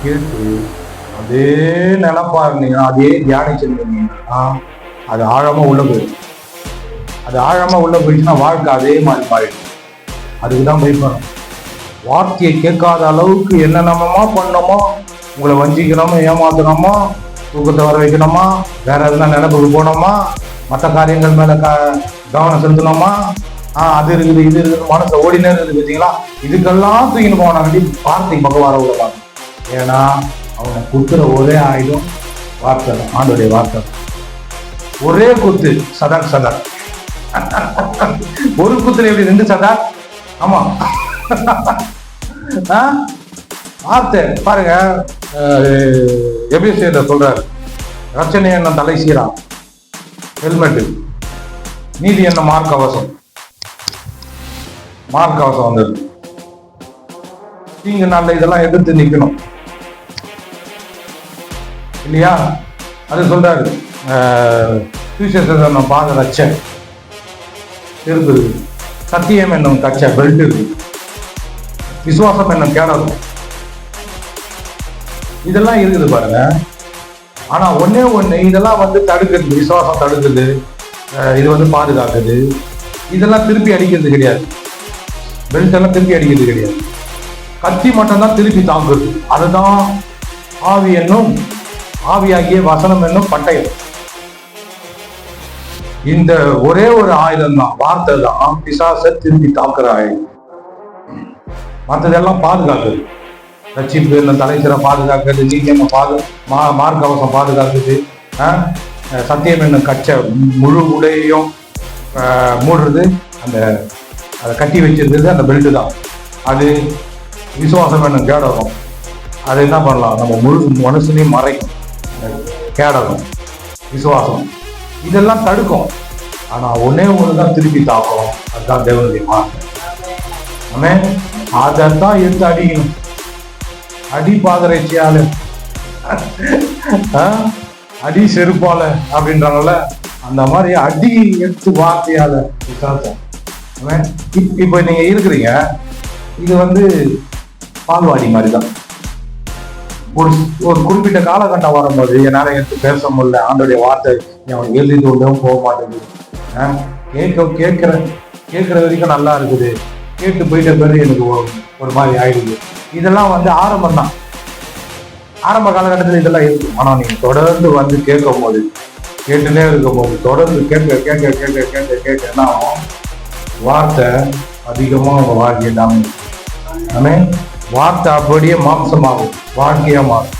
கேட்டு அதே நினைப்பா இருந்தீங்கன்னா, அதே தியானிச்சிருந்தீங்கன்னா அது ஆழமா உள்ள போயிடும். அது ஆழமா உள்ள போயிடுச்சுன்னா வாழ்க்கை அதே மாதிரி மாறிடும். அதுக்குதான் பயப்படணும். வார்த்தையை கேட்காத அளவுக்கு என்னென்னமா பண்ணணுமோ, உங்களை வஞ்சிக்கணுமோ, ஏமாத்தணுமோ, தூக்கத்தை வர வைக்கணுமா, வேற எதுனா நினைப்புக்கு போனோமா, மற்ற காரியங்கள் மேல கவனம் செலுத்தணுமா, அது இருக்குது இது இருக்குது மனசுல ஓடினே இருக்குது பார்த்தீங்களா, இதுக்கெல்லாம் தூக்கின்னு போனாங்க வார்த்தைக்கு பக்கம் வர விடலாம். ஏன்னா அவங்க குத்துற ஒரே ஆயுதம் வார்த்தை தான், ஆண்டோடைய வார்த்தை. ஒரே குத்து சதக் சதக். ஒரு குத்துல எப்படி 2 சதக்? ஆமா. வார்த்தை பாருங்க, எப்படி சொல்றாரு, ரச்சனை என்ன தலை சீரா ஹெல்மெட், நீதி என்ன மார்க்கவசம். மார்க்கவசம் வந்தது. தீங்கு நாள்ல இதெல்லாம் எதிர்த்து நிக்கணும் இல்லையா? அது சொல்றாரு, பாத ரச்ச செருப்பு இருக்கு, சத்தியம் என்னும் கச்ச பெல்ட் இருக்கு, விசுவாசம் என்னும் கேடகம், இதெல்லாம் இருக்குது பாருங்க. ஆனா ஒன்னே ஒண்ணு இதெல்லாம் தடுக்குது, விசுவாசம் தடுக்குது, இது பாதுகாக்குது. இதெல்லாம் திருப்பி அடிக்கிறது கிடையாது, பெல்ட் எல்லாம் திருப்பி அடிக்கிறது கிடையாது. கத்தி மட்டும் தான் திருப்பி தாக்குது. அதுதான் ஆவி என்னும், ஆவியாகிய வசனம் என்னும் பட்டயம். இந்த ஒரே ஒரு ஆயுதம் தான், வார்த்தை தான் பிசாசை திருப்பி தாக்குற ஆயுதம். மற்றதெல்லாம் பாதுகாக்குது. ரட்சிப்பு என்ன தலைசிற பாதுகாக்குது, நீங்க மார்க்கவசம் பாதுகாக்குது, சத்தியம் என்ன கச்ச முழு உடையையும் மூடுறது, அதை கட்டி வச்சிருந்தது அந்த பெல்ட் தான். அது விசுவாசம் என்ன கேடகம், அது என்ன பண்ணலாம், நம்ம முழு மனுஷனையும் மறைக்கும். கேடகம் விசுவாசம் இதெல்லாம் தடுக்கும். ஆனா ஒன்னே ஒண்ணுதான் திருப்பி தாக்கும், அதுதான் தேவனுடைய வார்த்தை. ஆமே, அதைத்தான் எடுத்து அடிக்கணும். அடி பாதரைச்சியால, அடி செருப்பால அப்படின்றாங்கல்ல, அந்த மாதிரி அடி எடுத்து வார்த்தையால விசாரிச்சோம். இப்ப நீங்க இருக்கிறீங்க, இது பால்வாடி மாதிரி தான். ஒரு குறிப்பிட்ட காலகட்டம் வரும்போது என்னால எடுத்து பேச முடியல, ஆண்டோடைய வார்த்தை எழுதி கொண்டும் போக மாட்டேங்குது. கேட்கிற வரைக்கும் நல்லா இருக்குது, கேட்டு போயிட்ட பிறகு எனக்கு ஒரு மாதிரி ஆயிடுது. இதெல்லாம் ஆரம்பம் தான், ஆரம்ப காலகட்டத்தில் இதெல்லாம் இருக்கு. ஆனா நீங்க தொடர்ந்து கேட்கும் போது, கேட்டுனே இருக்கும் போது, தொடர்ந்து கேட்க கேட்க கேட்க கேட்க கேட்க என்ன ஆகும், வார்த்தை அதிகமா உங்க வாழ்க்கையை தாங்க. வார்த்தை அப்படியே மாம்சமாகும், வாழ்க்கையா மாறும்.